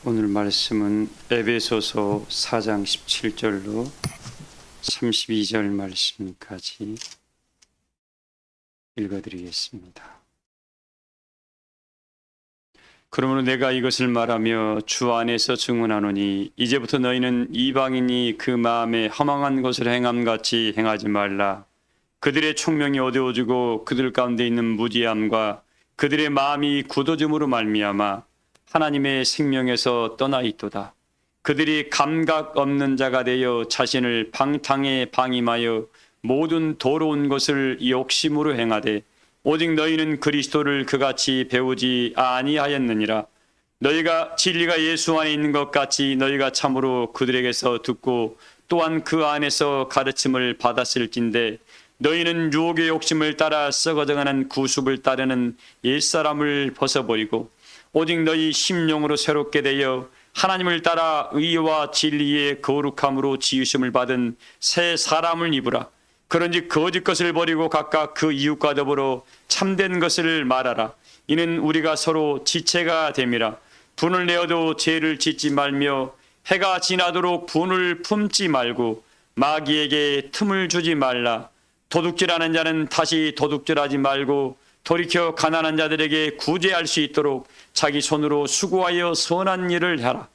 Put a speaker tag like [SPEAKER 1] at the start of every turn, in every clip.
[SPEAKER 1] 오늘 말씀은 에베소서 4장 17절로 32절 말씀까지 읽어드리겠습니다. 그러므로 내가 이것을 말하며 주 안에서 증언하노니 이제부터 너희는 이방인이 그 마음에 허망한 것을 행함같이 행하지 말라. 그들의 총명이 어두워지고 그들 가운데 있는 무지함과 그들의 마음이 굳어짐으로 말미암아 하나님의 생명에서 떠나 있도다. 그들이 감각 없는 자가 되어 자신을 방탕에 방임하여 모든 더러운 것을 욕심으로 행하되 오직 너희는 그리스도를 그같이 배우지 아니하였느니라. 너희가 진리가 예수 안에 있는 것 같이 너희가 참으로 그들에게서 듣고 또한 그 안에서 가르침을 받았을진데 너희는 유혹의 욕심을 따라 썩어져가는 구습을 따르는 옛사람을 벗어버리고 오직 너희 심령으로 새롭게 되어 하나님을 따라 의와 진리의 거룩함으로 지으심을 받은 새 사람을 입으라. 그런즉 거짓 것을 버리고 각각 그 이웃과 더불어 참된 것을 말하라. 이는 우리가 서로 지체가 됨이라. 분을 내어도 죄를 짓지 말며 해가 지나도록 분을 품지 말고 마귀에게 틈을 주지 말라. 도둑질하는 자는 다시 도둑질하지 말고 돌이켜 가난한 자들에게 구제할 수 있도록 자기 손으로 수고하여 선한 일을 하라.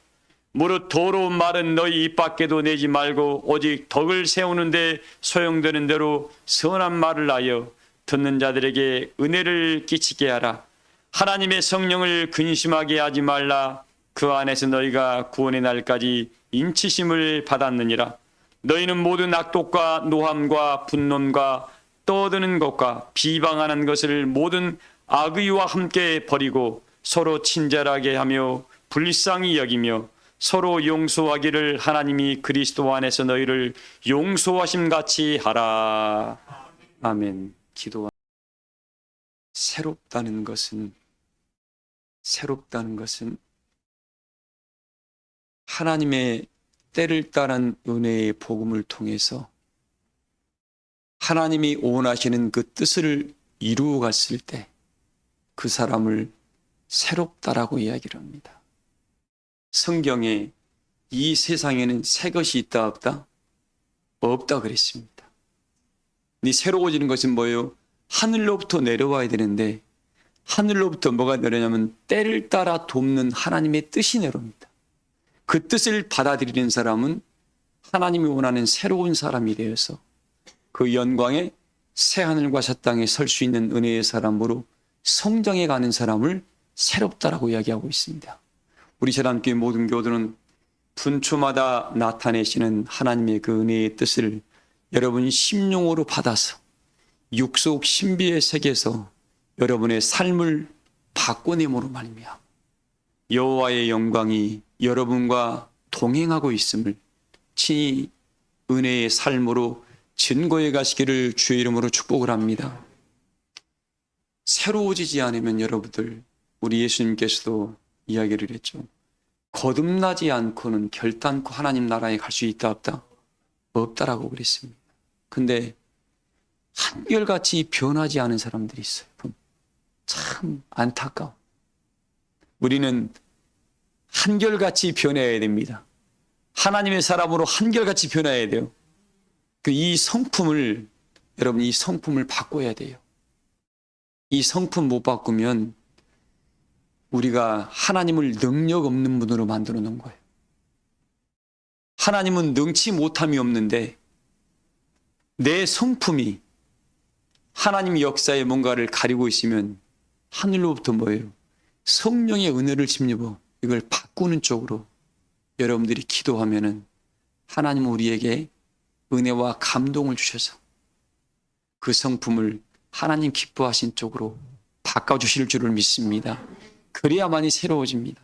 [SPEAKER 1] 무릇 더러운 말은 너희 입 밖에도 내지 말고 오직 덕을 세우는데 소용되는 대로 선한 말을 하여 듣는 자들에게 은혜를 끼치게 하라. 하나님의 성령을 근심하게 하지 말라. 그 안에서 너희가 구원의 날까지 인치심을 받았느니라. 너희는 모든 악독과 노함과 분논과 떠드는 것과 비방하는 것을 모든 악의와 함께 버리고 서로 친절하게 하며 불쌍히 여기며 서로 용서하기를 하나님이 그리스도 안에서 너희를 용서하심 같이 하라. 아멘. 기도와 새롭다는 것은 하나님의 때를 따른 은혜의 복음을 통해서 하나님이 원하시는 그 뜻을 이루어 갔을 때 그 사람을 새롭다라고 이야기를 합니다. 성경에 이 세상에는 새 것이 있다 없다? 없다 그랬습니다. 이 새로워지는 것은 뭐예요? 하늘로부터 내려와야 되는데 하늘로부터 뭐가 내려냐면 때를 따라 돕는 하나님의 뜻이 내려옵니다. 그 뜻을 받아들이는 사람은 하나님이 원하는 새로운 사람이 되어서 그 영광의 새 하늘과 새 땅에 설 수 있는 은혜의 사람으로 성장해 가는 사람을 새롭다라고 이야기하고 있습니다. 우리 제단교회 모든 교도는 분초마다 나타내시는 하나님의 그 은혜의 뜻을 여러분 심령으로 받아서 육속 신비의 세계에서 여러분의 삶을 바꿔내므로 말미암아 여호와의 영광이 여러분과 동행하고 있음을 친히 은혜의 삶으로 증거해 가시기를 주의 이름으로 축복을 합니다. 새로워지지 않으면 여러분들, 우리 예수님께서도 이야기를 했죠. 거듭나지 않고는 결단코 하나님 나라에 갈 수 있다 없다? 없다라고 그랬습니다. 근데 한결같이 변하지 않은 사람들이 있어요. 참 안타까워. 우리는 한결같이 변해야 됩니다. 하나님의 사람으로 한결같이 변해야 돼요. 이 성품을, 여러분 이 성품을 바꿔야 돼요. 이 성품 못 바꾸면 우리가 하나님을 능력 없는 분으로 만들어 놓은 거예요. 하나님은 능치 못함이 없는데 내 성품이 하나님의 역사에 뭔가를 가리고 있으면 하늘로부터 뭐예요? 성령의 은혜를 힘입어 이걸 바꾸는 쪽으로 여러분들이 기도하면은 하나님은 우리에게 은혜와 감동을 주셔서 그 성품을 하나님 기뻐하신 쪽으로 바꿔주실 줄을 믿습니다. 그래야만이 새로워집니다.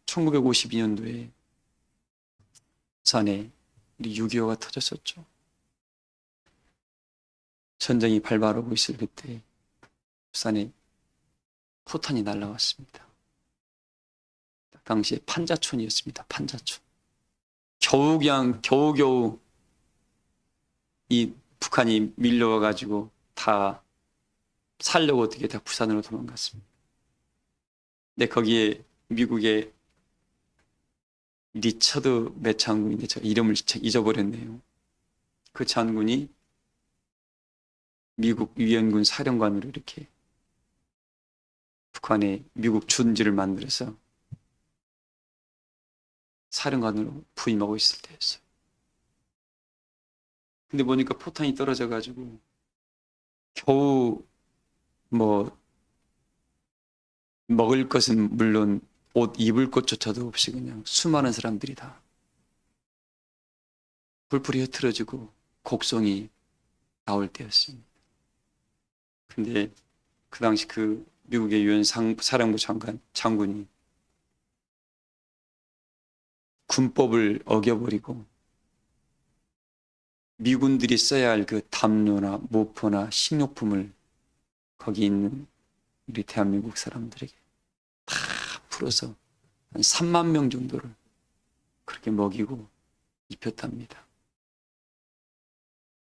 [SPEAKER 1] 1952년도에 부산에 우리 6.25가 터졌었죠. 전쟁이 발발하고 있을 그때 부산에 포탄이 날아왔습니다. 당시에 판자촌이었습니다. 판자촌. 겨우겨우 이 북한이 밀려와가지고 다 살려고 어떻게 다 부산으로 도망갔습니다. 근데 거기에 미국의 리처드 몇 장군인데 제가 이름을 잊어버렸네요. 그 장군이 미국 유엔군 사령관으로 이렇게 북한에 미국 준지를 만들어서 사령관으로 부임하고 있을 때였어요. 근데 보니까 포탄이 떨어져 가지고 겨우 뭐 먹을 것은 물론 옷 입을 것조차도 없이 그냥 수많은 사람들이 다 뿔뿔이 흩어지고 곡성이 나올 때였습니다. 근데 그 당시 그 미국의 유엔 사령부 장군이 군법을 어겨버리고 미군들이 써야 할 그 담요나 모포나 식료품을 거기 있는 우리 대한민국 사람들에게 다 풀어서 한 3만 명 정도를 그렇게 먹이고 입혔답니다.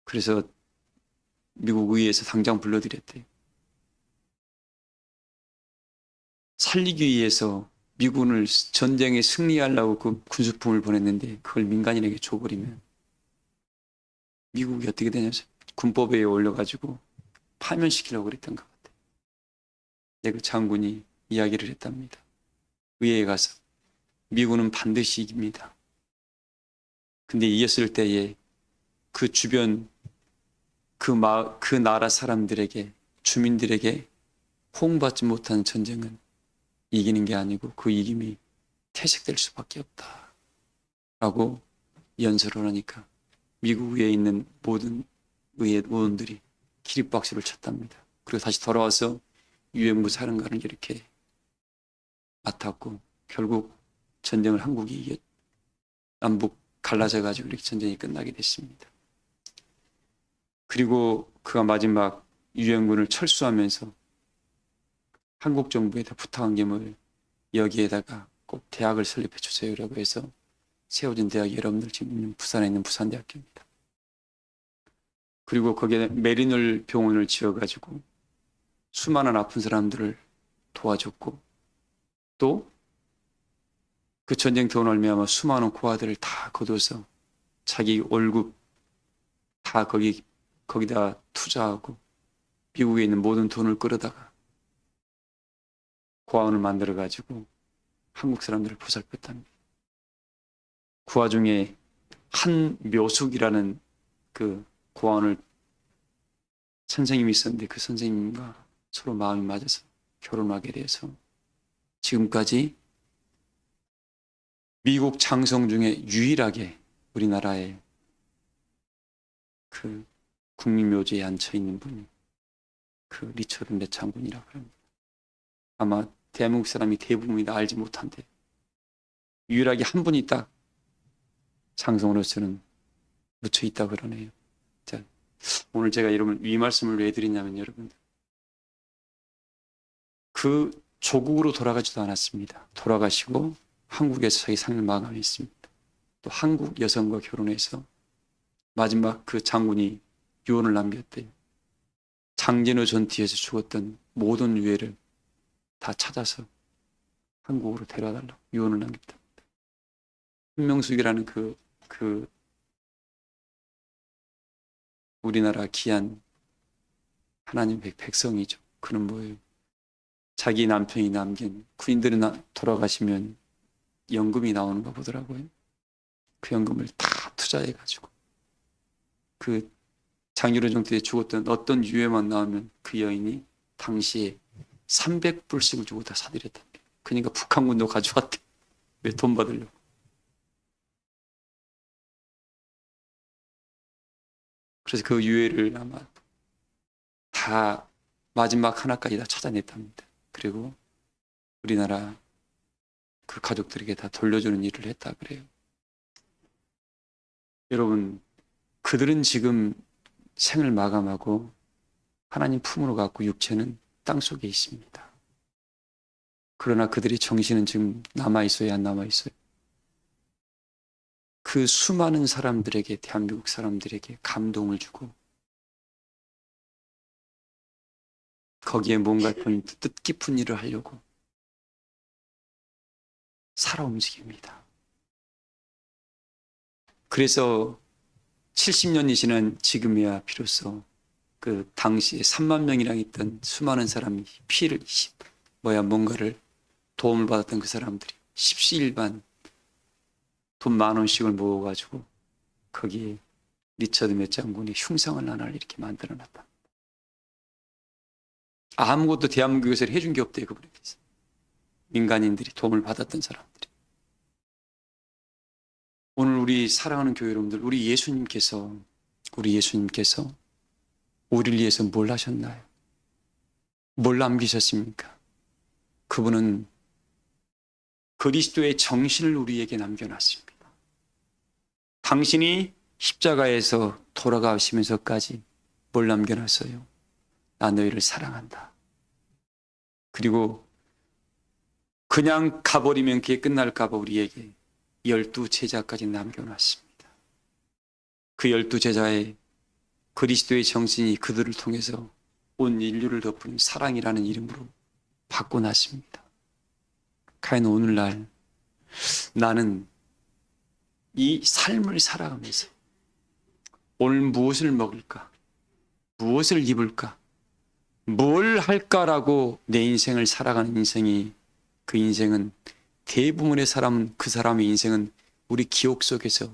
[SPEAKER 1] 그래서 미국 의회에서 당장 불러들였대요. 살리기 위해서 미군을 전쟁에 승리하려고 그 군수품을 보냈는데 그걸 민간인에게 줘버리면 미국이 어떻게 되냐면 군법에 올려가지고 파면시키려고 그랬던 것 같아요. 그 장군이 이야기를 했답니다. 의회에 가서 미군은 반드시 이깁니다. 근데 이겼을 때에 그 주변 그 나라 사람들에게 주민들에게 호응받지 못한 전쟁은 이기는 게 아니고 그 이김이 퇴색될 수밖에 없다 라고 연설을 하니까 미국 의회에 있는 모든 의회 의원들이 기립박수를 쳤답니다. 그리고 다시 돌아와서 유엔부 사령관을 이렇게 맡았고 결국 전쟁을 한국이 남북 갈라져 가지고 이렇게 전쟁이 끝나게 됐습니다. 그리고 그가 마지막 유엔군을 철수하면서 한국 정부에다 부탁한 게 뭘 여기에다가 꼭 대학을 설립해 주세요라고 해서 세워진 대학이 여러분들 지금 있는 부산에 있는 부산대학교입니다. 그리고 거기에 메리놀 병원을 지어가지고 수많은 아픈 사람들을 도와줬고 또 그 전쟁터로 말미암아 수많은 고아들을 다 거둬서 자기 월급 다 거기다 투자하고 미국에 있는 모든 돈을 끌어다가 고아원을 만들어가지고 한국 사람들을 보살폈답니다. 그 와중에 한묘숙이라는 그 고아원을 선생님이 있었는데 그 선생님과 서로 마음이 맞아서 결혼하게 돼서 지금까지 미국 장성 중에 유일하게 우리나라에 그 국민묘지에 앉혀 있는 분이 그 리처드 맷 장군이라고 합니다. 아마 대한민국 사람이 대부분이 다 알지 못한데 유일하게 한 분이 딱 장성으로서는 묻혀 있다 그러네요. 자, 오늘 제가 이 말씀을 왜 드리냐면 여러분들 그 조국으로 돌아가지도 않았습니다. 돌아가시고 한국에서 자기 삶을 마감했습니다. 또 한국 여성과 결혼해서 마지막 그 장군이 유언을 남겼대요. 장진호 전투에서 죽었던 모든 유해를 다 찾아서 한국으로 데려다달라고 유언을 남겼답니다. 한명숙이라는 그 우리나라 귀한 하나님 백성이죠. 그는 뭐예요? 자기 남편이 남긴 군인들이 돌아가시면 연금이 나오는 거 보더라고요. 그 연금을 다 투자해가지고 그 장유로 정도에 죽었던 어떤 유해만 나오면 그 여인이 당시에 300불씩을 주고 다 사들였답니다. 그러니까 북한군도 가져왔대. 왜 돈 받으려고. 그래서 그 유해를 아마 다 마지막 하나까지 다 찾아냈답니다. 그리고 우리나라 그 가족들에게 다 돌려주는 일을 했다 그래요. 여러분, 그들은 지금 생을 마감하고 하나님 품으로 갖고 육체는 땅속에 있습니다. 그러나 그들의 정신은 지금 남아있어요, 안 남아있어요? 그 수많은 사람들에게, 대한민국 사람들에게 감동을 주고 거기에 뭔가 뜻깊은 일을 하려고 살아 움직입니다. 그래서 70년이 지난 지금이야 비로소 그 당시에 3만 명이랑 있던 수많은 사람이 뭔가를 도움을 받았던 그 사람들이 십시일반 돈 10,000원씩을 모아가지고 거기에 리처드 몇 장군이 흉상을 하나를 이렇게 만들어놨다. 아무것도 대한민국에서 해준 게 없대요. 그분에게서. 민간인들이 도움을 받았던 사람들이. 오늘 우리 사랑하는 교회 여러분들, 우리 예수님께서 우리를 위해서 뭘 하셨나요? 뭘 남기셨습니까? 그분은 그리스도의 정신을 우리에게 남겨놨습니다. 당신이 십자가에서 돌아가시면서까지 뭘 남겨놨어요? 나 너희를 사랑한다. 그리고 그냥 가버리면 그게 끝날까 봐 우리에게 12제자까지 남겨놨습니다. 그 12제자의 그리스도의 정신이 그들을 통해서 온 인류를 덮은 사랑이라는 이름으로 바꿔놨습니다. 과연 오늘날 나는 이 삶을 살아가면서 오늘 무엇을 먹을까? 무엇을 입을까? 뭘 할까라고 내 인생을 살아가는 인생이 그 인생은 대부분의 사람은 그 사람의 인생은 우리 기억 속에서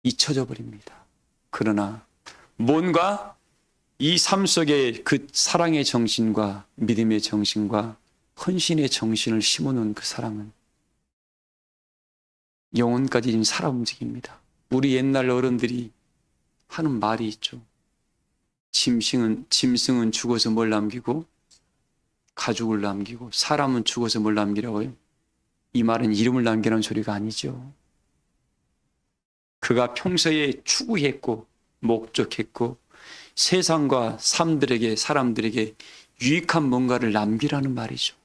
[SPEAKER 1] 잊혀져 버립니다. 그러나 뭔가 이 삶 속에 그 사랑의 정신과 믿음의 정신과 헌신의 정신을 심어놓은 그 사랑은 영혼까지 지금 살아 움직입니다. 우리 옛날 어른들이 하는 말이 있죠. 짐승은 죽어서 뭘 남기고 가죽을 남기고 사람은 죽어서 뭘 남기라고요? 이 말은 이름을 남기라는 소리가 아니죠. 그가 평소에 추구했고 목적했고 세상과 사람들에게 유익한 뭔가를 남기라는 말이죠.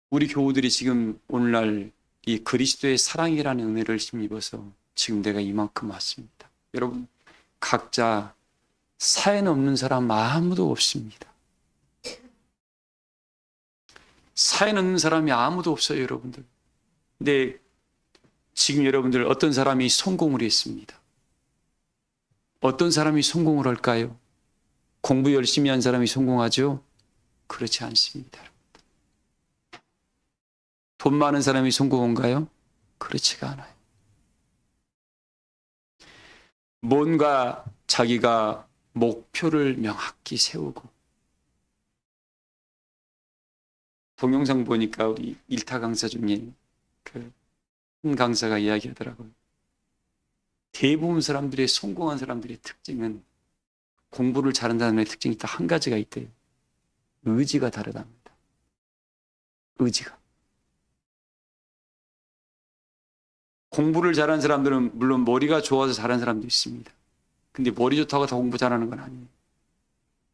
[SPEAKER 1] 우리 교우들이 지금 오늘날 이 그리스도의 사랑이라는 은혜를 힘입어서 지금 내가 이만큼 왔습니다. 여러분 각자 사연 없는 사람 아무도 없습니다. 사연 없는 사람이 아무도 없어요, 여러분들. 근데 지금 여러분들 어떤 사람이 성공을 했습니다. 어떤 사람이 성공을 할까요? 공부 열심히 한 사람이 성공하죠? 그렇지 않습니다. 돈 많은 사람이 성공한가요? 그렇지가 않아요. 뭔가 자기가 목표를 명확히 세우고 동영상 보니까 우리 일타 강사 중에 한 강사가 이야기하더라고요. 대부분 사람들의 성공한 사람들의 특징은 공부를 잘한다는 특징이 딱 한 가지가 있대요. 의지가 다르답니다. 의지가. 공부를 잘하는 사람들은 물론 머리가 좋아서 잘하는 사람도 있습니다. 근데 머리 좋다고 다 공부 잘하는 건 아니에요.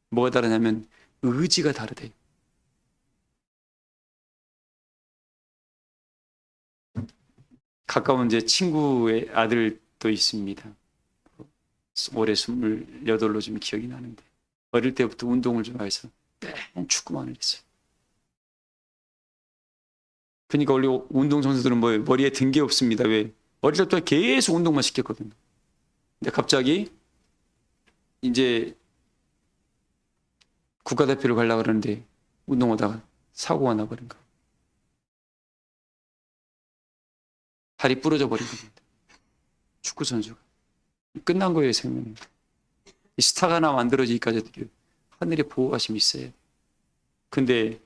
[SPEAKER 1] 뭐가 다르냐면 의지가 다르대요. 가까운 제 친구의 아들도 있습니다. 올해 28로 좀 기억이 나는데 어릴 때부터 운동을 좋아해서 맨 축구만 했어요. 그러니까 원래 운동 선수들은 머리에 든 게 없습니다. 왜? 어릴 때부터 계속 운동만 시켰거든요. 근데 갑자기 이제 국가대표를 가려고 그러는데 운동하다가 사고가 나버린 거예요. 다리 부러져 버린 겁니다. 축구 선수가. 끝난 거예요, 생명이. 스타가 하나 만들어지기까지 어떻게 하늘의 보호하심이 있어요. 근데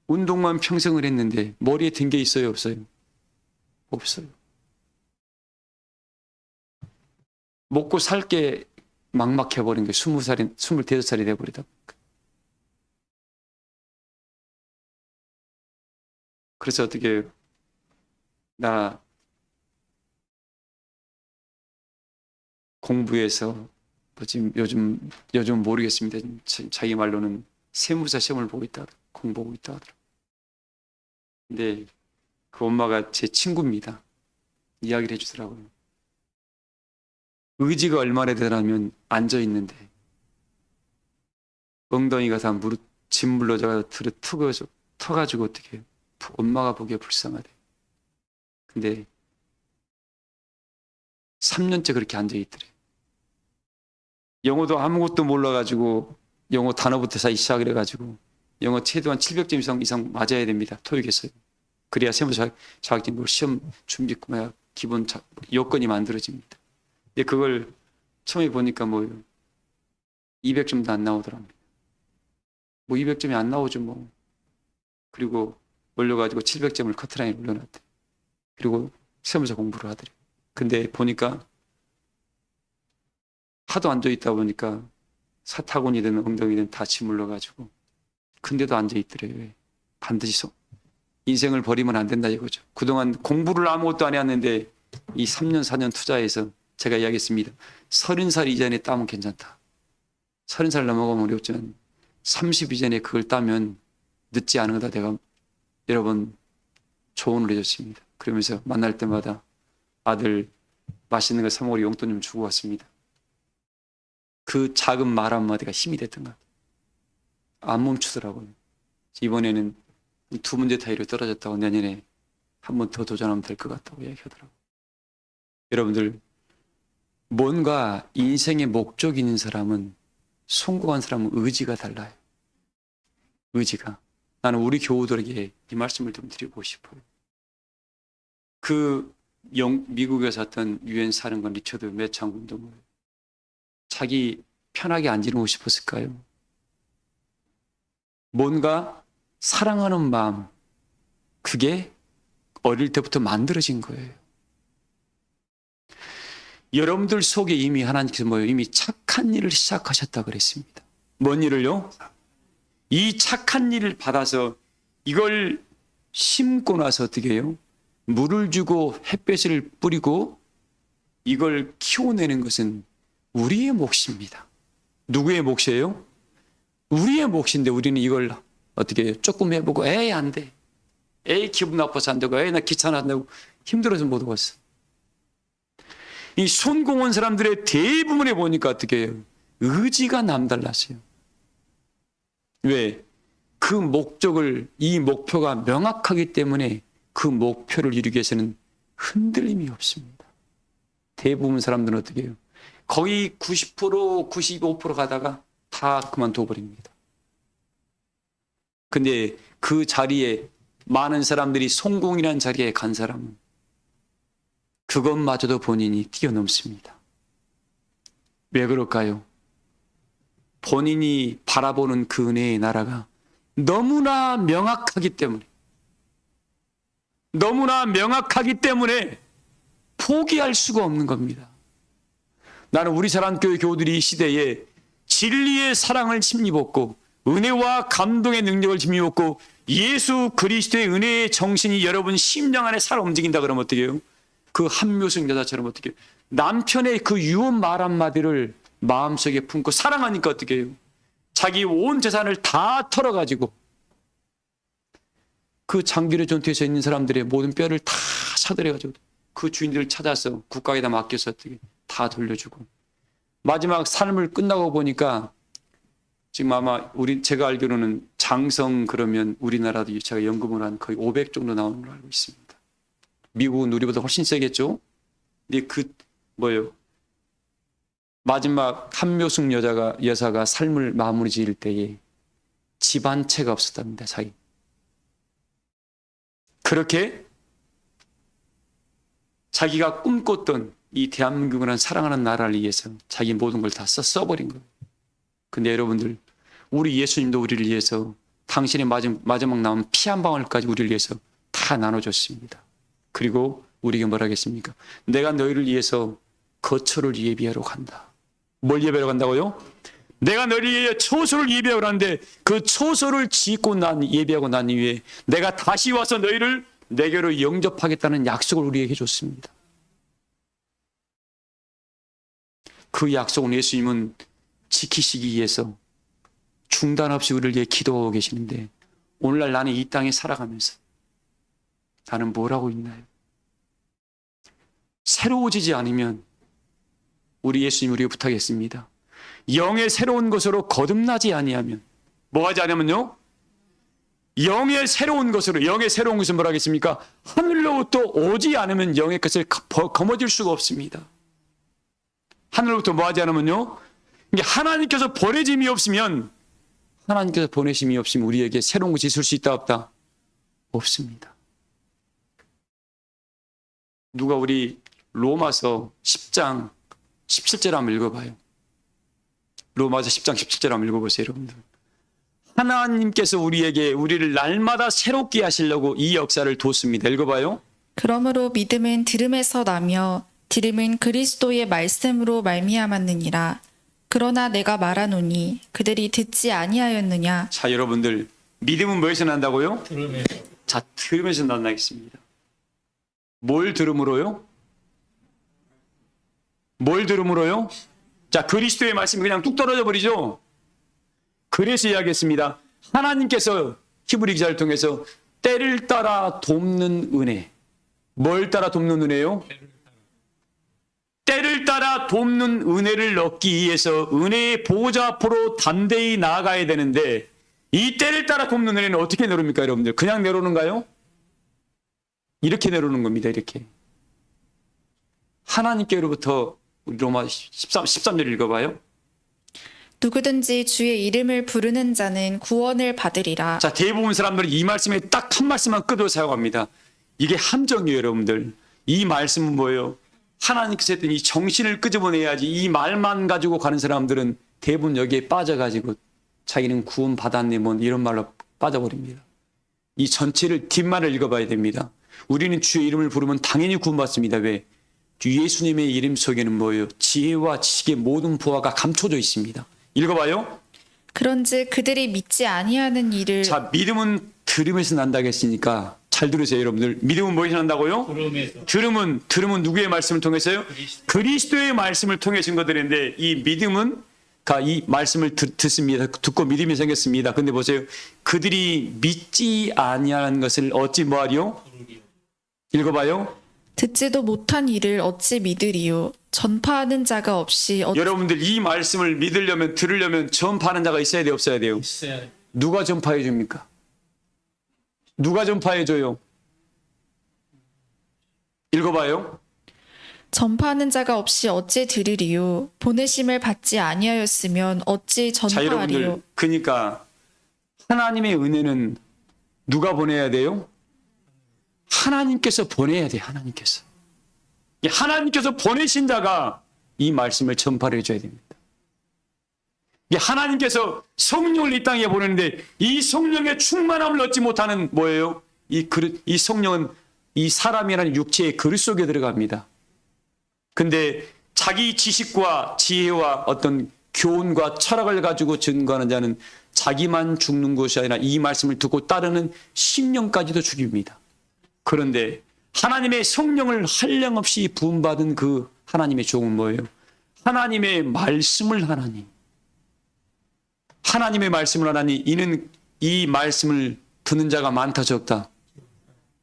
[SPEAKER 1] 운동만 평생을 했는데 머리에 든 게 있어요, 없어요? 없어요. 먹고 살 게 막막해버린 게 20살이, 25살이 돼버리다. 그래서 어떻게 나 공부해서 지금 요즘 모르겠습니다. 자기 말로는 세무사 시험을 보고 있다, 공부하고 있다 하더라고요. 근데 그 엄마가 제 친구입니다. 이야기를 해주더라고요. 의지가 얼마나 대단하면 앉아있는데 엉덩이가 다 무릎 짓물러져서 터가지고 어떻게 해요? 엄마가 보기에 불쌍하대. 근데 3년째 그렇게 앉아있더래. 영어도 아무것도 몰라가지고 영어 단어부터 시작을 해가지고 영어 최소한 700점 이상 맞아야 됩니다. 토익에서요. 그래야 세무사 자격증 시험 준비 기본 요건이 만들어집니다. 근데 그걸 처음에 보니까 뭐예요? 200점도 안 나오더랍니다. 뭐 200점이 안 나오죠 뭐. 그리고 올려가지고 700점을 커트라인에 올려놨대. 그리고 세무사 공부를 하더래. 근데 보니까 하도 앉아있다 보니까 사타구니든 엉덩이든 다 짓물러가지고 근데도 앉아있더래요. 왜? 반드시 인생을 버리면 안 된다 이거죠. 그동안 공부를 아무것도 안 해왔는데 이 3년 4년 투자해서 제가 이야기했습니다. 30살 이전에 따면 괜찮다. 30살 넘어가면 어렵지만 30 이전에 그걸 따면 늦지 않은 거다. 내가 여러 번 조언을 해줬습니다. 그러면서 만날 때마다 아들 맛있는 거 사 먹으러 용돈 좀 주고 왔습니다. 그 작은 말 한마디가 힘이 됐던 것 같아요. 안 멈추더라고요. 이번에는 2문제 타이로 떨어졌다고 내년에 한 번 더 도전하면 될 것 같다고 얘기하더라고요. 여러분들, 뭔가 인생의 목적이 있는 사람은, 성공한 사람은 의지가 달라요. 의지가. 나는 우리 교우들에게 이 말씀을 좀 드리고 싶어요. 미국에서 했던 유엔 사령관 리처드 매창 운동을 자기 편하게 안 지내고 싶었을까요? 뭔가 사랑하는 마음, 그게 어릴 때부터 만들어진 거예요. 여러분들 속에 이미 하나님께서 이미 착한 일을 시작하셨다 그랬습니다. 뭔 일을요? 이 착한 일을 받아서 이걸 심고 나서 어떻게 해요? 물을 주고 햇볕을 뿌리고 이걸 키워내는 것은 우리의 몫입니다. 누구의 몫이에요? 우리의 몫인데 우리는 이걸 어떻게 해요? 조금 해보고 에이 안 돼. 에이 기분 나빠서 안 되고 에이 나 귀찮아 안 되고 힘들어서 못 오겠어. 이 성공한 사람들의 대부분에 보니까 어떻게 해요? 의지가 남달랐어요. 왜? 그 목적을, 이 목표가 명확하기 때문에 그 목표를 이루기 위해서는 흔들림이 없습니다. 대부분 사람들은 어떻게 해요? 거의 90%, 95% 가다가 다 그만둬 버립니다. 근데 그 자리에 많은 사람들이 성공이라는 자리에 간 사람은 그것마저도 본인이 뛰어넘습니다. 왜 그럴까요? 본인이 바라보는 그 은혜의 나라가 너무나 명확하기 때문에 포기할 수가 없는 겁니다. 나는 우리 사랑교회 교우들이 이 시대에 진리의 사랑을 힘입었고 은혜와 감동의 능력을 힘입었고 예수 그리스도의 은혜의 정신이 여러분 심령 안에 살아 움직인다 그러면 어떻게 해요? 그 한묘성 여자처럼 어떻게 해요? 남편의 그 유언 말 한마디를 마음속에 품고 사랑하니까 어떻게 해요? 자기 온 재산을 다 털어가지고 그 장길의 전투에서 있는 사람들의 모든 뼈를 다 사들여가지고 그 주인들을 찾아서 국가에다 맡겨서 어떻게 다 돌려주고 마지막 삶을 끝나고 보니까 지금 아마 제가 알기로는 장성 그러면 우리나라도 제가 연금을 한 거의 500 정도 나오는 걸로 알고 있습니다. 미국은 우리보다 훨씬 세겠죠? 근데 마지막 한묘숙 여사가 삶을 마무리 지을 때에 집 한 채가 없었답니다. 그렇게 자기가 꿈꿨던 이 대한민국이라는 사랑하는 나라를 위해서 자기 모든 걸 다 써버린 거예요. 근데 여러분들, 우리 예수님도 우리를 위해서 당신의 마지막 남은 피 한 방울까지 우리를 위해서 다 나눠줬습니다. 그리고 우리에게 뭐라 하겠습니까? 내가 너희를 위해서 거처를 예비하러 간다. 뭘 예비하러 간다고요? 내가 너희를 위해 초소를 예비하러 가는데 그 초소를 예비하고 난 이후에 내가 다시 와서 너희를 내게로 영접하겠다는 약속을 우리에게 해줬습니다. 그 약속은 예수님은 지키시기 위해서 중단 없이 우리를 위해 기도하고 계시는데 오늘날 나는 이 땅에 살아가면서 나는 뭘 하고 있나요? 새로워지지 않으면 우리 예수님 우리에게 부탁했습니다. 영의 새로운 것으로 거듭나지 아니하면 뭐 하지 않으면요? 영의 새로운 것으로, 영의 새로운 것은 뭐라 하겠습니까? 하늘로부터 오지 않으면 영의 것을 거머쥘 수가 없습니다. 하늘로부터 뭐 하지 않으면요? 하나님께서 보내심이 없으면, 하나님께서 보내심이 없으면 우리에게 새로운 것이 있을 수 있다 없다? 없습니다. 누가 우리 로마서 10장 17절 한번 읽어봐요. 로마서 10장 17절 한번 읽어보세요, 여러분들. 하나님께서 우리를 날마다 새롭게 하시려고 이 역사를 뒀습니다. 읽어봐요.
[SPEAKER 2] 그러므로 믿음은 들음에서 나며 들음은 그리스도의 말씀으로 말미암았느니라. 그러나 내가 말하노니 그들이 듣지 아니하였느냐.
[SPEAKER 1] 자, 여러분들, 믿음은 뭐에서 난다고요?
[SPEAKER 3] 들음에서.
[SPEAKER 1] 자, 들음에서 난다겠습니다. 뭘 들음으로요? 뭘 들음으로요? 자, 그리스도의 말씀이 그냥 뚝 떨어져 버리죠. 그래서 이야기했습니다. 하나님께서 히브리 기자를 통해서 때를 따라 돕는 은혜. 뭘 따라 돕는 은혜요? 때를 따라 돕는 은혜를 얻기 위해서 은혜의 보호자 앞으로 담대히 나아가야 되는데, 이 때를 따라 돕는 은혜는 어떻게 내려옵니까, 여러분들? 그냥 내려오는가요? 이렇게 내려오는 겁니다. 이렇게. 하나님께로부터, 우리 로마 13절 읽어봐요.
[SPEAKER 2] 누구든지 주의 이름을 부르는 자는 구원을 받으리라.
[SPEAKER 1] 자, 대부분 사람들은 이 말씀에 딱 한 말씀만 끄도 사용합니다. 이게 함정이에요, 여러분들. 이 말씀은 뭐예요? 하나님께서 했던 이 정신을 끄집어내야지, 이 말만 가지고 가는 사람들은 대부분 여기에 빠져가지고 자기는 구원 받았네, 뭐 이런 말로 빠져버립니다. 이 전체를 뒷말을 읽어봐야 됩니다. 우리는 주의 이름을 부르면 당연히 구원받습니다. 왜? 예수님의 이름 속에는 뭐예요? 지혜와 지식의 모든 보화가 감춰져 있습니다. 읽어봐요.
[SPEAKER 2] 그런즉 그들이 믿지 아니하는 일을.
[SPEAKER 1] 자, 믿음은 들음에서 난다고 했으니까 잘 들으세요, 여러분들. 믿음은 뭐에서 난다고요?
[SPEAKER 3] 들음에서.
[SPEAKER 1] 들음은 누구의 말씀을 통해서요? 그리스도의 말씀을 통해 증거드리는데, 이 믿음은 이 말씀을 듣습니다. 듣고 믿음이 생겼습니다. 근데 보세요. 그들이 믿지 아니하는 것을 어찌 뭐하리요? 읽어봐요.
[SPEAKER 2] 듣지도 못한 일을 어찌 믿으리요. 전파하는 자가 없이
[SPEAKER 1] 여러분들, 이 말씀을 믿으려면, 들으려면 전파하는 자가 있어야 돼요, 없어야 돼요?
[SPEAKER 3] 있어야 돼.
[SPEAKER 1] 누가 전파해 줍니까? 누가 전파해 줘요? 읽어봐요.
[SPEAKER 2] 전파하는 자가 없이 어찌 들으리요. 보내심을 받지 아니하였으면 어찌
[SPEAKER 1] 자,
[SPEAKER 2] 전파하리요.
[SPEAKER 1] 여러분들, 그러니까 하나님의 은혜는 누가 보내야 돼요? 하나님께서 보내야 돼요. 하나님께서 보내신 자가 이 말씀을 전파를 해줘야 됩니다. 하나님께서 성령을 이 땅에 보내는데, 이 성령의 충만함을 얻지 못하는 뭐예요? 이 성령은 이 사람이라는 육체의 그릇 속에 들어갑니다. 근데 자기 지식과 지혜와 어떤 교훈과 철학을 가지고 증거하는 자는 자기만 죽는 것이 아니라 이 말씀을 듣고 따르는 심령까지도 죽입니다. 그런데 하나님의 성령을 한량없이 부음받은 그 하나님의 종은 뭐예요? 하나님의 말씀을 하나니. 하나님의 말씀을 하나니. 이는 이 말씀을 듣는 자가 많다 적다.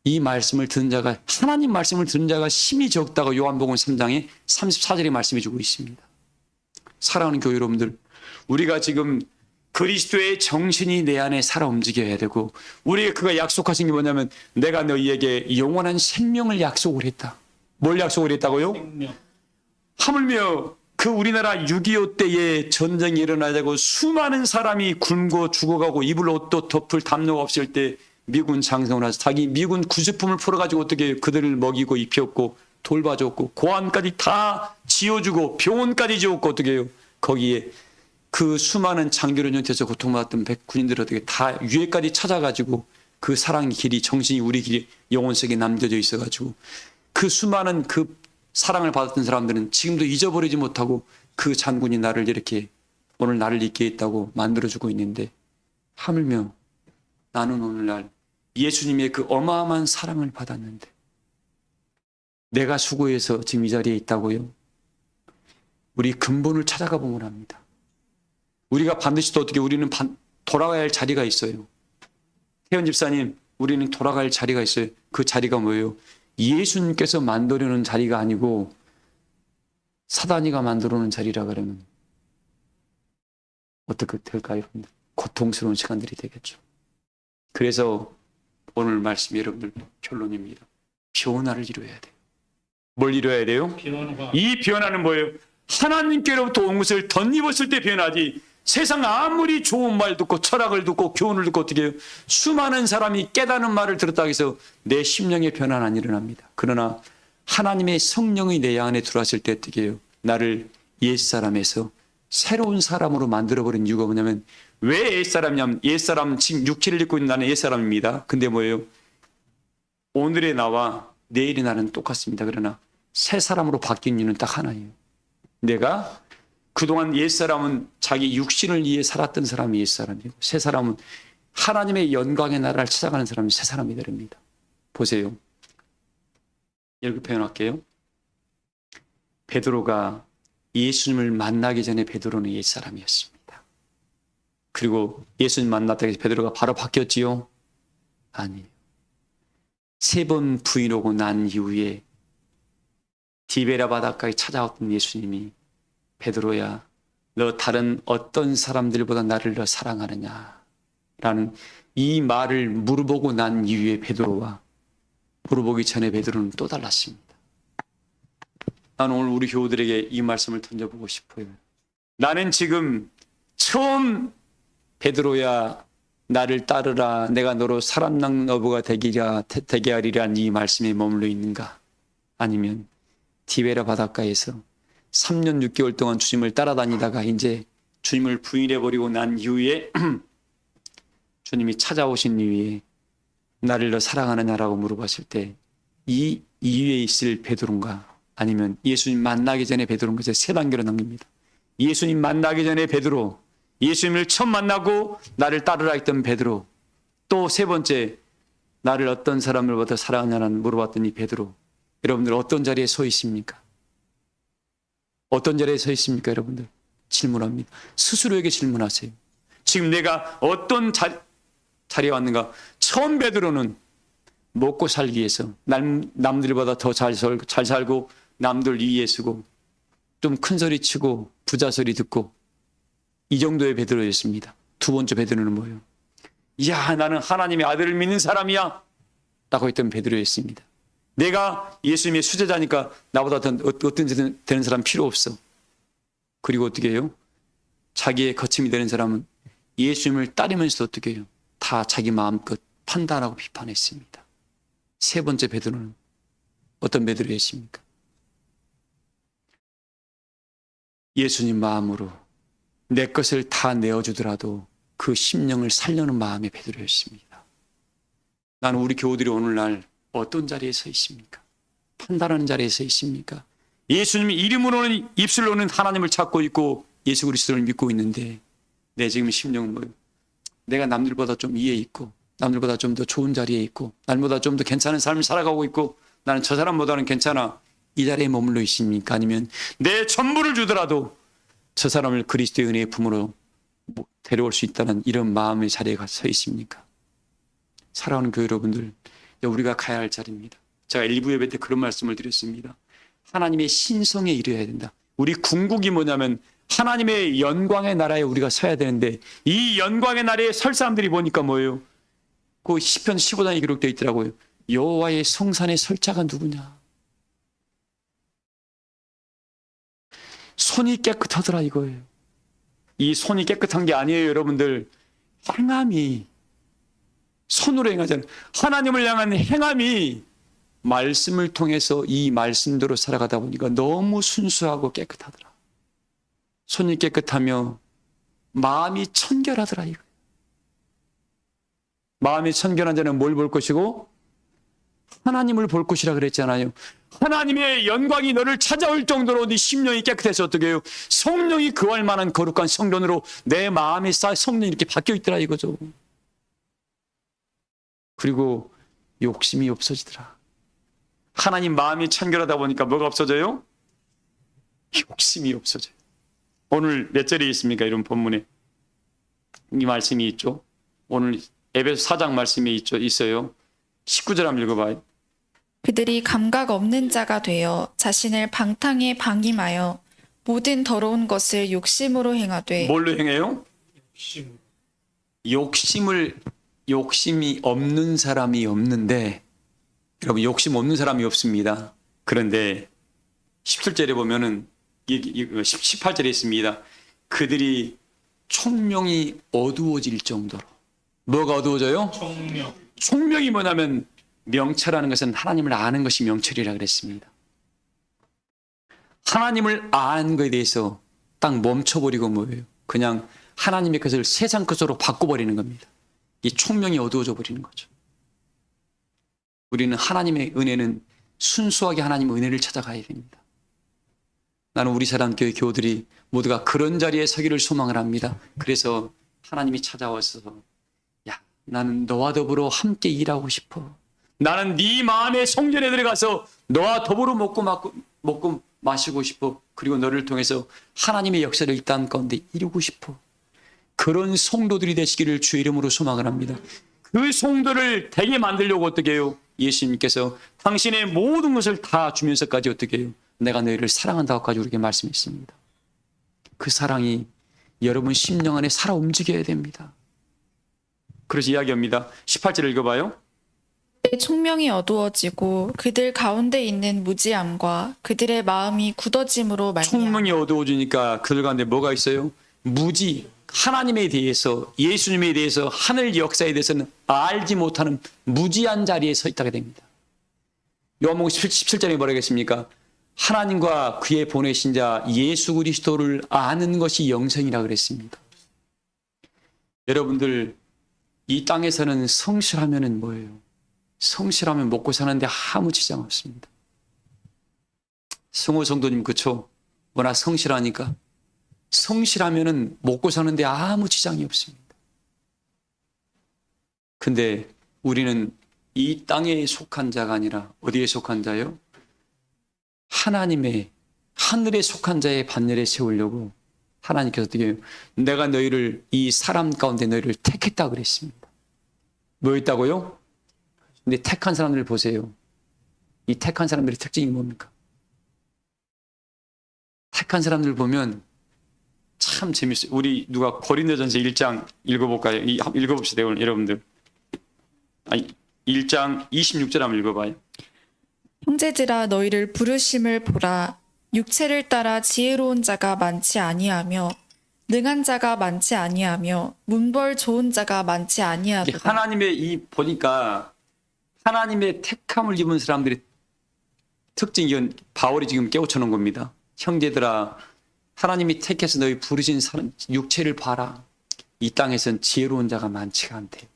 [SPEAKER 1] 이 말씀을 듣는 자가, 하나님 말씀을 듣는 자가 심히 적다고 요한복음 3장에 34절의 말씀해 주고 있습니다. 사랑하는 교회 여러분들, 우리가 지금 그리스도의 정신이 내 안에 살아 움직여야 되고, 우리에게 그가 약속하신 게 뭐냐면, 내가 너희에게 영원한 생명을 약속을 했다. 뭘 약속을 했다고요?
[SPEAKER 3] 생명.
[SPEAKER 1] 하물며 그 우리나라 6.25 때에 전쟁이 일어나자고 수많은 사람이 굶고 죽어가고 입을 옷도 덮을 담요가 없을 때 미군 장성을 해서 자기 미군 구제품을 풀어가지고 어떻게 그들을 먹이고 입혔고 돌봐줬고 고아원까지 다 지어주고 병원까지 지었고 어떻게 해요? 거기에 그 수많은 장교련 형태에서 고통받았던 군인들 어떻게 다 유해까지 찾아가지고 그 사랑의 길이, 정신이 우리 길이 영혼 속에 남겨져 있어가지고 그 수많은 그 사랑을 받았던 사람들은 지금도 잊어버리지 못하고 그 장군이 나를 이렇게 오늘 나를 있게 했다고 만들어주고 있는데, 하물며 나는 오늘날 예수님의 그 어마어마한 사랑을 받았는데 내가 수고해서 지금 이 자리에 있다고요? 우리 근본을 찾아가 보면 합니다. 우리가 반드시 또 어떻게 우리는 돌아가야 할 자리가 있어요. 태연 집사님, 우리는 돌아가야 할 자리가 있어요. 그 자리가 뭐예요? 예수님께서 만들어놓은 자리가 아니고 사단이가 만들어놓은 자리라 그러면 어떻게 될까요? 고통스러운 시간들이 되겠죠. 그래서 오늘 말씀 여러분들 결론입니다. 변화를 이루어야 돼요. 뭘 이루어야 돼요? 이 변화는 뭐예요? 하나님께로부터 온 것을 덧입었을 때 변하지, 세상 아무리 좋은 말 듣고 철학을 듣고 교훈을 듣고 어떻게 해요? 수많은 사람이 깨닫는 말을 들었다고 해서 내 심령의 변화는 안 일어납니다. 그러나 하나님의 성령이 내 안에 들어왔을 때 어떻게 해요? 나를 옛사람에서 새로운 사람으로 만들어버린 이유가 뭐냐면, 왜 옛사람이냐면, 옛사람 지금 육체를 입고 있는 나는 옛사람입니다. 근데 뭐예요? 오늘의 나와 내일의 나는 똑같습니다. 그러나 새 사람으로 바뀐 이유는 딱 하나예요. 내가 그동안 옛사람은 자기 육신을 위해 살았던 사람이 옛사람이고, 새 사람은 하나님의 영광의 나라를 찾아가는 사람이 새 사람이 됩니다. 보세요. 이렇게 표현할게요. 베드로가 예수님을 만나기 전에 베드로는 옛사람이었습니다. 그리고 예수님 만났다고 해서 베드로가 바로 바뀌었지요? 아니에요. 3번 부인하고 난 이후에 디베라 바닷가에 찾아왔던 예수님이, 베드로야, 너 다른 어떤 사람들보다 나를 더 사랑하느냐? 라는 이 말을 물어보고 난 이후에 베드로와 물어보기 전에 베드로는 또 달랐습니다. 나는 오늘 우리 교우들에게 이 말씀을 던져보고 싶어요. 나는 지금 처음 베드로야 나를 따르라, 내가 너로 사람 낳는 어부가 되게 하리란 이 말씀에 머물러 있는가? 아니면 디베라 바닷가에서 3년 6개월 동안 주님을 따라다니다가 이제 주님을 부인해버리고 난 이후에 주님이 찾아오신 이후에 나를 더 사랑하느냐라고 물어봤을 때 이 이유에 있을 베드로인가? 아니면 예수님 만나기 전에 베드로인가? 세 단계로 나뉩니다. 예수님 만나기 전에 베드로, 예수님을 처음 만나고 나를 따르라 했던 베드로, 또 세 번째 나를 어떤 사람을보다 사랑하냐는 물어봤더니 베드로. 여러분들 어떤 자리에 서 있습니까? 어떤 자리에 서 있습니까? 여러분들 질문합니다. 스스로에게 질문하세요. 지금 내가 어떤 자리에 왔는가? 처음 베드로는 먹고 살기 위해서 남들보다 더 잘 살고 남들 이해 쓰고 좀 큰 소리 치고 부자 소리 듣고 이 정도의 베드로였습니다. 두 번째 베드로는 뭐예요? 야, 나는 하나님의 아들을 믿는 사람이야 라고 했던 베드로였습니다. 내가 예수님의 수제자니까 나보다 어떤 되는 사람 필요 없어. 그리고 어떻게 해요? 자기의 거침이 되는 사람은 예수님을 따르면서 어떻게 해요? 다 자기 마음껏 판단하고 비판했습니다. 세 번째 베드로는 어떤 베드로였습니까? 예수님 마음으로 내 것을 다 내어주더라도 그 심령을 살려는 마음의 베드로였습니다. 나는 우리 교우들이 오늘날 어떤 자리에 서 있습니까? 판단하는 자리에 서 있습니까? 예수님이 이름으로는, 입술로는 하나님을 찾고 있고 예수 그리스도를 믿고 있는데 내 지금 심령은 뭐예요? 내가 남들보다 좀 위에 있고 남들보다 좀 더 좋은 자리에 있고 남보다 좀 더 괜찮은 삶을 살아가고 있고 나는 저 사람보다는 괜찮아, 이 자리에 머물러 있습니까? 아니면 내 전부를 주더라도 저 사람을 그리스도의 은혜의 품으로 데려올 수 있다는 이런 마음의 자리에 서 있습니까? 사랑하는 교회 여러분들, 우리가 가야 할 자리입니다. 제가 일부 예배 때 그런 말씀을 드렸습니다. 하나님의 신성에 이르러야 된다. 우리 궁극이 뭐냐면 하나님의 영광의 나라에 우리가 서야 되는데 이 영광의 나라에 설 사람들이 보니까 뭐예요? 그 시편 15장에 기록되어 있더라고요. 여호와의 성산에 설 자가 누구냐? 손이 깨끗하더라 이거예요. 이 손이 깨끗한 게 아니에요, 여러분들. 행함이, 손으로 행하잖아요. 하나님을 향한 행함이 말씀을 통해서 이 말씀대로 살아가다 보니까 너무 순수하고 깨끗하더라. 손이 깨끗하며 마음이 청결하더라 이거예요. 마음이 청결한 자는 뭘 볼 것이고 하나님을 볼 것이라 그랬잖아요. 하나님의 영광이 너를 찾아올 정도로 네 심령이 깨끗해서 어떻게 해요? 성령이 거할 만한 거룩한 성전으로 내 마음에 성령이 이렇게 바뀌어 있더라 이거죠. 그리고 욕심이 없어지더라. 하나님 마음이 청결하다 보니까 뭐가 없어져요? 욕심이 없어져요. 오늘 몇 절에 있습니까? 이런 본문에 이 말씀이 있죠. 오늘 에베소 4장 말씀이 있어요. 19절 한번 읽어봐요.
[SPEAKER 2] 그들이 감각 없는 자가 되어 자신을 방탕에 방임하여 모든 더러운 것을 욕심으로 행하되.
[SPEAKER 1] 뭘로 행해요? 욕심을 욕심이 없는 사람이 없는데, 여러분 욕심 없는 사람이 없습니다. 그런데 17절에 보면은 18절에 있습니다. 그들이 총명이 어두워질 정도로. 뭐가 어두워져요? 총명이 뭐냐면, 명철하는 것은 하나님을 아는 것이 명철이라 그랬습니다. 하나님을 아는 것에 대해서 딱 멈춰버리고 뭐예요? 그냥 하나님의 것을 세상 것으로 바꿔버리는 겁니다. 이 총명이 어두워져 버리는 거죠. 우리는 하나님의 은혜는 순수하게 하나님의 은혜를 찾아가야 됩니다. 나는 우리 사랑교회 교우들이 모두가 그런 자리에 서기를 소망을 합니다. 그래서 하나님이 찾아와서, 야, 나는 너와 더불어 함께 일하고 싶어. 나는 네 마음의 성전에 들어가서 너와 더불어 먹고 마시고 싶어. 그리고 너를 통해서 하나님의 역사를 이 땅 가운데 이루고 싶어. 그런 성도들이 되시기를 주의 이름으로 소망을 합니다. 그 성도를 되게 만들려고 어떻게 해요? 예수님께서 당신의 모든 것을 다 주면서까지 어떻게 해요? 내가 너희를 사랑한다고까지 우리에게 말씀했습니다. 그 사랑이 여러분 심령 안에 살아 움직여야 됩니다. 그래서 이야기합니다. 18절 읽어봐요.
[SPEAKER 2] 그들의 총명이 어두워지고 그들 가운데 있는 무지함과 그들의 마음이 굳어짐으로 말미암아.
[SPEAKER 1] 총명이 어두워지니까 그들 가운데 뭐가 있어요? 무지, 하나님에 대해서, 예수님에 대해서, 하늘 역사에 대해서는 알지 못하는 무지한 자리에 서 있다게 됩니다. 요한복음 17절에 뭐라고 했습니까? 하나님과 그의 보내신 자 예수 그리스도를 아는 것이 영생이라 그랬습니다. 여러분들, 이 땅에서는 성실하면은 뭐예요? 성실하면 먹고 사는데 아무 지장 없습니다. 성호 성도님 그쵸? 워낙 성실하니까 성실하면은 먹고 사는데 아무 지장이 없습니다. 근데 우리는 이 땅에 속한 자가 아니라 어디에 속한 자요? 하나님의 하늘에 속한 자의 반열에 세우려고 하나님께서 어떻게 해요? 내가 너희를 이 사람 가운데 너희를 택했다 그랬습니다. 뭐 있다고요? 근데 택한 사람들 보세요. 이 택한 사람들의 특징이 뭡니까? 택한 사람들 보면 참 재밌어요. 우리 누가 고린도전서 1장 읽어볼까요? 읽어봅시다, 여러분들. 1장 26절 한번 읽어봐요.
[SPEAKER 2] 형제들아 너희를 부르심을 보라. 육체를 따라 지혜로운 자가 많지 아니하며 능한 자가 많지 아니하며 문벌 좋은 자가 많지 아니하도다.
[SPEAKER 1] 하나님의 이 보니까 하나님의 택함을 입은 사람들의 특징이 바울이 지금 깨우쳐 놓은 겁니다. 형제들아 하나님이 택해서 너희 부르신 사람 육체를 봐라. 이 땅에선 지혜로운 자가 많지가 않대.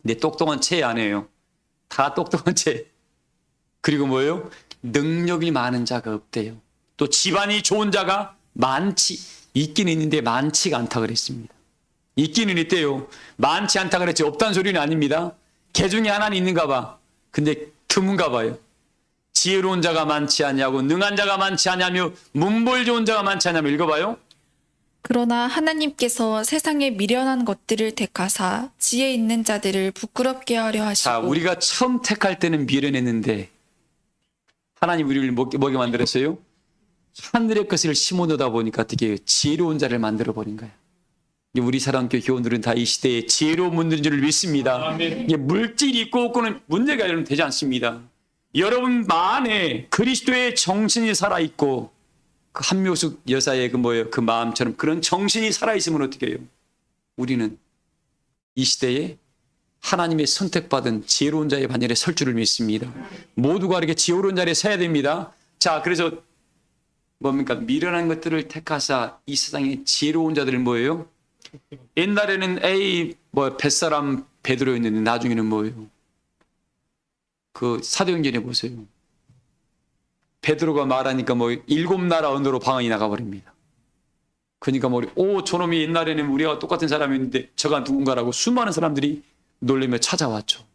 [SPEAKER 1] 근데 똑똑한 채 아니에요. 다 똑똑한 채. 그리고 뭐예요? 능력이 많은 자가 없대요. 또 집안이 좋은 자가 있기는 있는데 많지가 않다 그랬습니다. 있기는 있대요. 많지 않다 그랬지 없다는 소리는 아닙니다. 개 중에 하나는 있는가 봐. 근데 드문가 봐요. 지혜로운 자가 많지 않냐고 능한 자가 많지 않냐며 문벌 좋은 자가 많지 않냐며 읽어봐요.
[SPEAKER 2] 그러나 하나님께서 세상에 미련한 것들을 택하사 지혜 있는 자들을 부끄럽게 하려 하시고.
[SPEAKER 1] 자, 우리가 처음 택할 때는 미련했는데 하나님 우리를 뭐게 만들었어요? 하늘의 것을 심어놓다 보니까 어떻게 지혜로운 자를 만들어 버린 거예요. 우리 사랑교회 교원들은 다 이 시대에 지혜로운 분들인 줄 믿습니다. 이게 물질이 있고 없고는 문제가 여러분 되지 않습니다. 여러분 안에 그리스도의 정신이 살아있고 그 한묘숙 여사의 그 마음처럼 그런 정신이 살아있으면 어떻게 해요? 우리는 이 시대에 하나님의 선택받은 지혜로운 자의 반열에 설 줄을 믿습니다. 모두가 이렇게 지혜로운 자리에 서야 됩니다. 자, 그래서 뭡니까? 미련한 것들을 택하사 이 세상에 지혜로운 자들은 뭐예요? 옛날에는 뱃사람 베드로였는데 나중에는 뭐예요? 그 사도행전에 보세요. 베드로가 말하니까 7나라 언어로 방언이 나가버립니다. 그러니까 저놈이 옛날에는 우리와 똑같은 사람이었는데 저가 누군가라고 수많은 사람들이 놀라며 찾아왔죠.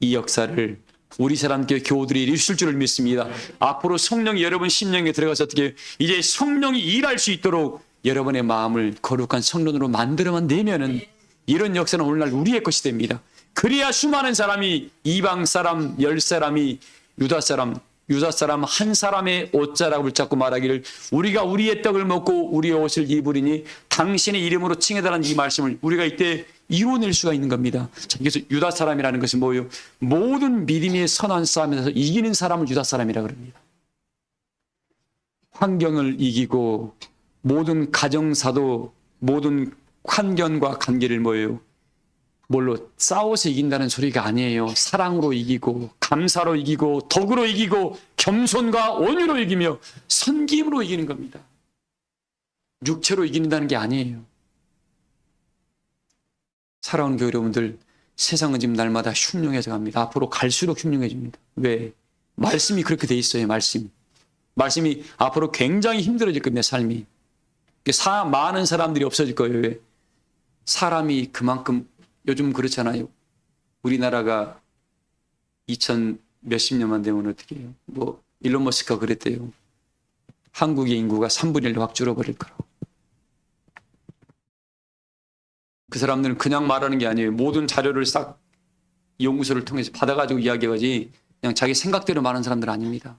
[SPEAKER 1] 이 역사를 우리 사람교회 교우들이 이루실 줄을 믿습니다. 앞으로 성령이 여러분 심령에 들어가서 어떻게 이제 성령이 일할 수 있도록 여러분의 마음을 거룩한 성론으로 만들어만 내면은 이런 역사는 오늘날 우리의 것이 됩니다. 그래야 수많은 사람이 이방 사람, 열 사람이 유다 사람,
[SPEAKER 3] 유다 사람 한 사람의 옷자락을 붙잡고 말하기를 우리가 우리의 떡을 먹고 우리의 옷을 입으리니 당신의 이름으로 칭해달라는 이 말씀을 우리가 이때 이뤄낼 수가 있는 겁니다. 자, 그래서 유다 사람이라는 것은 뭐예요? 모든 믿음의 선한 싸움에서 이기는 사람을 유다 사람이라고 합니다. 환경을 이기고 모든 가정사도 모든 환경과 관계를 뭐예요? 뭘로 싸워서 이긴다는 소리가 아니에요. 사랑으로 이기고 감사로 이기고 덕으로 이기고 겸손과 온유로 이기며 섬김으로 이기는 겁니다. 육체로 이긴다는 게 아니에요. 사랑하는 교회 여러분들, 세상은 지금 날마다 흉흉해져 갑니다. 앞으로 갈수록 흉흉해집니다. 왜? 말씀이 그렇게 돼 있어요. 말씀이 앞으로 굉장히 힘들어질 겁니다. 삶이. 많은 사람들이 없어질 거예요. 왜? 사람이 그만큼 요즘 그렇잖아요. 우리나라가 2000 몇십 년만 되면 어떻게 해요? 뭐 일론 머스크가 그랬대요. 한국의 인구가 3분의 1로 확 줄어버릴 거라고. 그 사람들은 그냥 말하는 게 아니에요. 모든 자료를 싹 연구소를 통해서 받아가지고 이야기하지 그냥 자기 생각대로 말하는 사람들 아닙니다.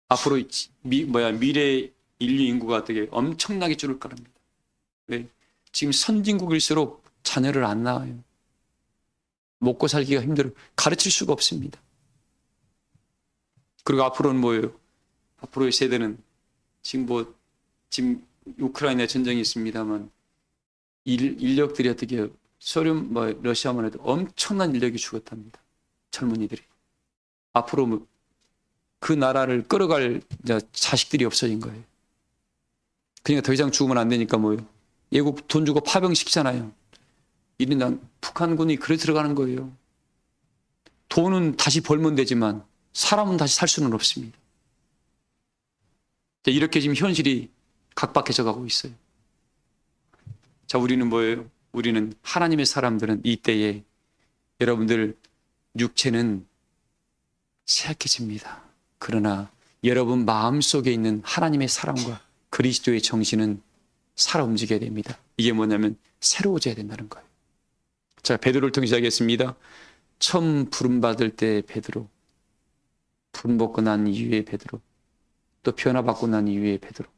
[SPEAKER 3] 앞으로 미래 인류 인구가 되게 엄청나게 줄을 거랍니다. 왜? 지금 선진국일수록 자녀를 안 낳아요. 먹고 살기가 힘들어. 가르칠 수가 없습니다. 그리고 앞으로는 뭐예요? 앞으로의 세대는 지금 우크라이나 전쟁이 있습니다만 인력들이 어떻게 해요? 소련, 러시아만 해도 엄청난 인력이 죽었답니다. 젊은이들이. 앞으로 그 나라를 끌어갈 자식들이 없어진 거예요. 그러니까 더 이상 죽으면 안 되니까 뭐예요? 예국 돈 주고 파병시키잖아요. 이른다 북한군이 그래 들어가는 거예요. 돈은 다시 벌면 되지만 사람은 다시 살 수는 없습니다. 이렇게 지금 현실이 각박해져 가고 있어요. 자, 우리는 뭐예요? 우리는 하나님의 사람들은 이때에 여러분들 육체는 쇠약해집니다. 그러나 여러분 마음속에 있는 하나님의 사랑과 그리스도의 정신은 살아 움직여야 됩니다. 이게 뭐냐면 새로워져야 된다는 거예요. 자, 베드로를 통해서 하겠습니다. 처음 부름받을 때 베드로, 부름받고 난 이후에 베드로, 또 변화받고 난 이후에 베드로,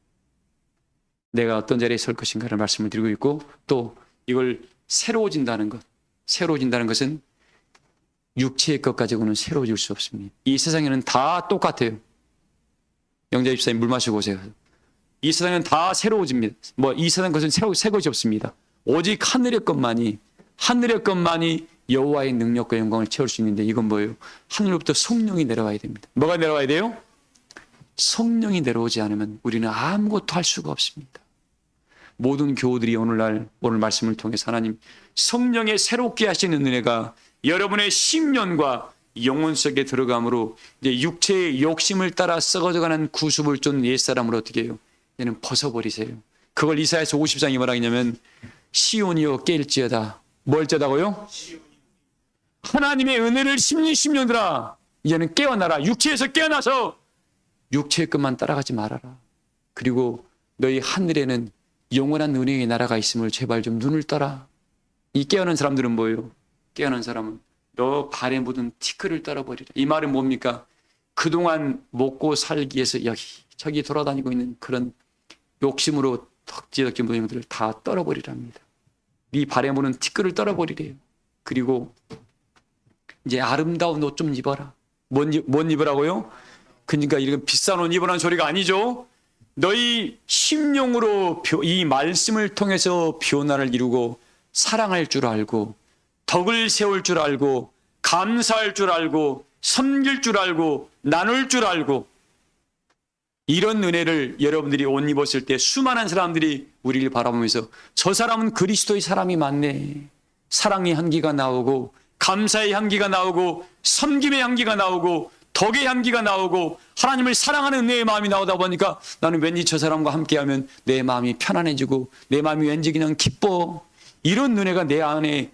[SPEAKER 3] 내가 어떤 자리에 설 것인가를 말씀을 드리고 있고, 또 이걸 새로워진다는 것은 육체의 것 가지고는 새로워질 수 없습니다. 이 세상에는 다 똑같아요. 영자 집사님 물 마시고 오세요. 이 세상은 다 새로워집니다. 이 세상 것은 새 것이 없습니다. 오직 하늘의 것만이 여호와의 능력과 영광을 채울 수 있는데, 이건 뭐예요? 하늘로부터 성령이 내려와야 됩니다. 뭐가 내려와야 돼요? 성령이 내려오지 않으면 우리는 아무것도 할 수가 없습니다. 모든 교우들이 오늘 말씀을 통해서 하나님 성령의 새롭게 하시는 은혜가 여러분의 심령과 영혼 속에 들어감으로 이제 육체의 욕심을 따라 썩어져가는 구습을 쫓는 옛사람을 어떻게 해요? 얘는 벗어버리세요. 그걸 이사야서 50장이 뭐라 하냐면 시온이여 깰지어다. 뭘지어다고요? 하나님의 은혜를 10년들아 이제는 깨어나라. 육체에서 깨어나서 육체의 것만 따라가지 말아라. 그리고 너희 하늘에는 영원한 은혜의 나라가 있음을 제발 좀 눈을 떠라. 이 깨어난 사람들은 뭐예요? 깨어난 사람은 너 발에 묻은 티끌을 떨어버리라. 이 말은 뭡니까? 그동안 먹고 살기 위해서 여기저기 돌아다니고 있는 그런 욕심으로 덕지덕지 모든 것들을 다 떨어버리랍니다. 네 발에 묻은 티끌을 떨어버리래요. 그리고 이제 아름다운 옷 좀 입어라. 뭔 입으라고요? 그러니까 이런 비싼 옷 입으라는 소리가 아니죠. 너희 심령으로 이 말씀을 통해서 변화를 이루고 사랑할 줄 알고 덕을 세울 줄 알고 감사할 줄 알고 섬길 줄 알고 나눌 줄 알고, 이런 은혜를 여러분들이 옷 입었을 때 수많은 사람들이 우리를 바라보면서 저 사람은 그리스도의 사람이 맞네. 사랑의 향기가 나오고 감사의 향기가 나오고 섬김의 향기가 나오고 덕의 향기가 나오고 하나님을 사랑하는 은혜의 마음이 나오다 보니까 나는 왠지 저 사람과 함께하면 내 마음이 편안해지고 내 마음이 왠지 그냥 기뻐. 이런 은혜가 내 안에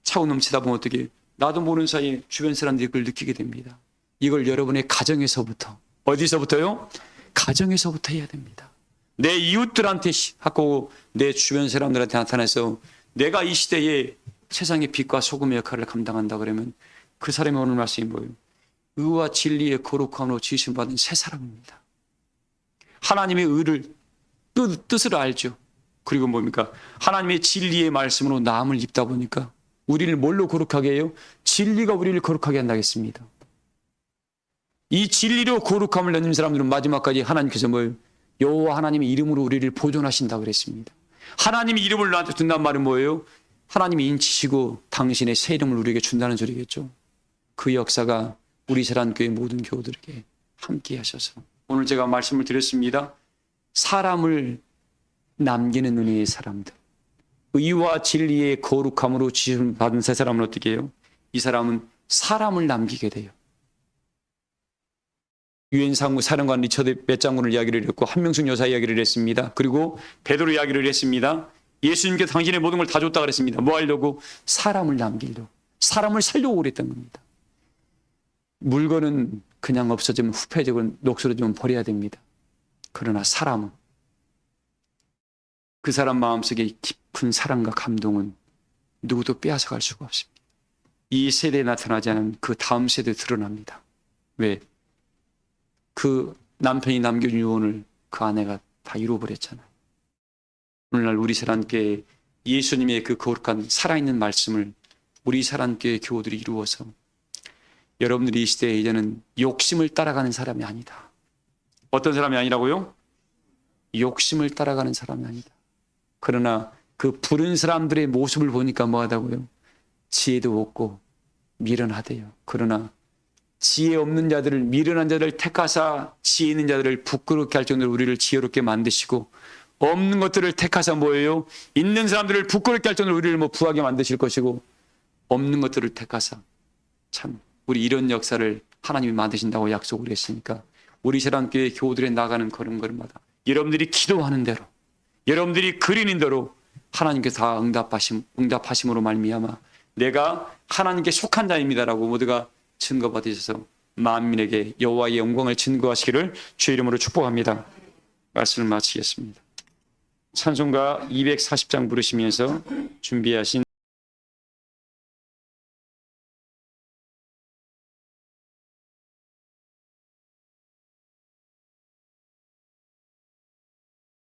[SPEAKER 3] 차고 넘치다 보면 어떻게 나도 모르는 사이에 주변 사람들이 그걸 느끼게 됩니다. 이걸 여러분의 가정에서부터, 어디서부터요? 가정에서부터 해야 됩니다. 내 이웃들한테 하고 내 주변 사람들한테 나타나서 내가 이 시대에 세상의 빛과 소금의 역할을 감당한다 그러면 그 사람의 오늘 말씀이 뭐예요? 의와 진리의 거룩함으로 지으심 받은 새 사람입니다. 하나님의 의를 뜻을 알죠. 그리고 뭡니까? 하나님의 진리의 말씀으로 남을 입다 보니까 우리를 뭘로 거룩하게 해요? 진리가 우리를 거룩하게 한다겠습니다. 이 진리로 거룩함을 얻는 사람들은 마지막까지 하나님께서 뭘 여호와 하나님의 이름으로 우리를 보존하신다고 그랬습니다. 하나님의 이름을 나한테 준다는 말은 뭐예요? 하나님이 인치시고 당신의 새 이름을 우리에게 준다는 소리겠죠. 그 역사가 우리 사랑교회 모든 교우들에게 함께 하셔서 오늘 제가 말씀을 드렸습니다. 사람을 남기는 은혜의 사람들, 의와 진리의 거룩함으로 지음 받은 새 사람은 어떻게 해요? 이 사람은 사람을 남기게 돼요. 유엔 상무 사령관 리처드 배장군을 이야기를 했고 한명숙 여사 이야기를 했습니다. 그리고 베드로 이야기를 했습니다. 예수님께 당신의 모든 걸 다 줬다 그랬습니다. 뭐 하려고? 사람을 남기려고, 사람을 살려고 그랬던 겁니다. 물건은 그냥 없어지면 후패지고 녹슬어지면 버려야 됩니다. 그러나 사람은, 그 사람 마음속에 깊은 사랑과 감동은 누구도 빼앗아갈 수가 없습니다. 이 세대에 나타나지 않은 그 다음 세대에 드러납니다. 왜? 그 남편이 남겨준 유언을 그 아내가 다 이루어버렸잖아요. 오늘날 우리 사랑교회 예수님의 그 거룩한 살아있는 말씀을 우리 사랑교회 교우들이 이루어서 여러분들이 이 시대에 이제는 욕심을 따라가는 사람이 아니다. 어떤 사람이 아니라고요? 욕심을 따라가는 사람이 아니다. 그러나 그 부른 사람들의 모습을 보니까 뭐하다고요? 지혜도 없고 미련하대요. 그러나 지혜 없는 자들을, 미련한 자들을 택하사 지혜 있는 자들을 부끄럽게 할 정도로 우리를 지혜롭게 만드시고, 없는 것들을 택하사 뭐예요? 있는 사람들을 부끄럽게 할 정도로 우리를 부하게 만드실 것이고, 없는 것들을 택하사 참 우리 이런 역사를 하나님이 만드신다고 약속을 했으니까 우리 사랑교회 교우들의 나가는 걸음걸음마다 여러분들이 기도하는 대로, 여러분들이 그리는 대로 하나님께서 다 응답하심으로 말미암아 내가 하나님께 속한 자입니다라고 모두가 증거 받으셔서 만민에게 여호와의 영광을 증거하시기를 주의 이름으로 축복합니다. 말씀을 마치겠습니다. 찬송가 240장 부르시면서 준비하신